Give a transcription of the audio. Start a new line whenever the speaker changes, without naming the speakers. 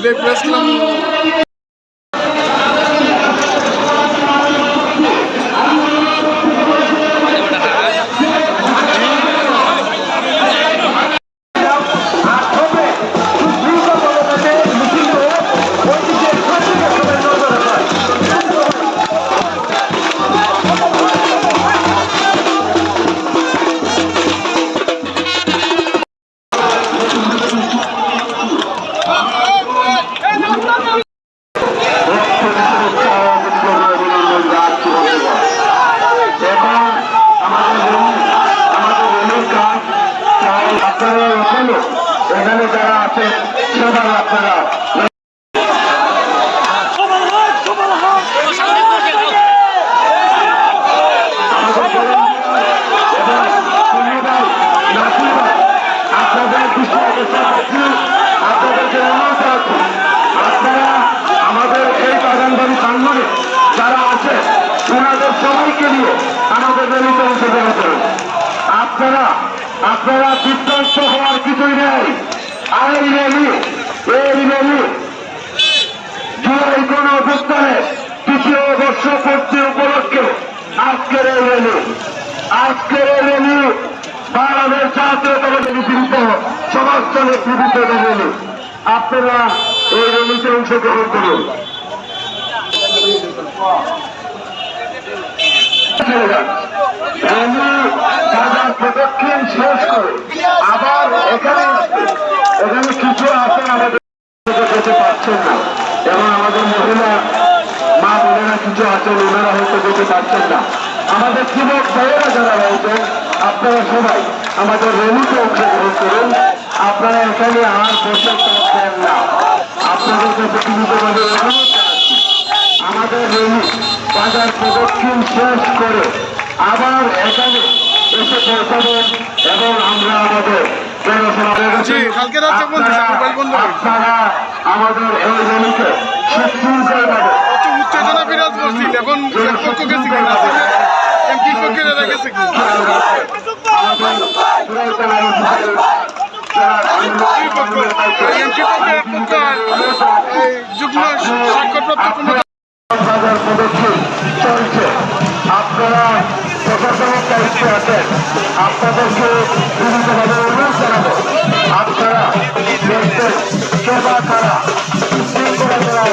Press club এখানে যারা আছে সবাই আপনারা আপনারা আমাদের এই বাগানবাড়ি প্রাঙ্গণে যারা আছে ওনাদের সবাইকে নিয়ে আমাদের র্যালিতে অংশগ্রহণ করেন। আপনারা বিধ্বস্ত হওয়ার কিছুই নেই। এই র্যালি জুলাই গণ অভ্যুত্থানের ২য় বর্ষপূর্তি উপলক্ষে আজকের এই র্যালি বাংলাদেশ জাতীয়তাবাদী বিরুদ্ধে সমস্ত নেতৃবৃন্দ র্যালি। আপনারা এই র্যালিতে অংশগ্রহণ করুন। বাজার প্রদক্ষিণ শেষ করে আবার এখানে কিছু আছে আমাদের যেতে পারছেন না, এবং আমাদের মহিলা মা বোনেরা কিছু আছেন ওনারা হয়তো যেতে পারছেন না। আমাদের যুবক ভাইয়েরা যারা রয়েছেন আপনারা সবাই আমাদের র্যালিতে অংশগ্রহণ করুন। আপনারা এখানে আর বসে থাকবেন না। আপনাদের কাছে বিনীতভাবে অনুরোধ জানাচ্ছি, আমাদের র্যালি বাজার প্রদক্ষিণ শেষ করে আবার এখানে এসে পৌঁছাবেন, এবং আমরা আমাদের আপনারা আমাদের এই র্যালিকে সুশৃঙ্খলভাবে
উত্তেজনা বিরাজ করছিল। এখন পক্ষ গেছে কি এমপি পক্ষের এরা গেছে কি এমপি পক্ষের যুগ্ম স্বাক্ষরপ্রাপ্ত
বাজার প্রদক্ষিণ চলছে। আপনারা প্রশাসনের দায়িত্বে আছেন, আপনাদেরকে বিভিন্নভাবে অনুরোধ জানাবো আপনারা দেশের সেবা ছাড়া শৃঙ্খলা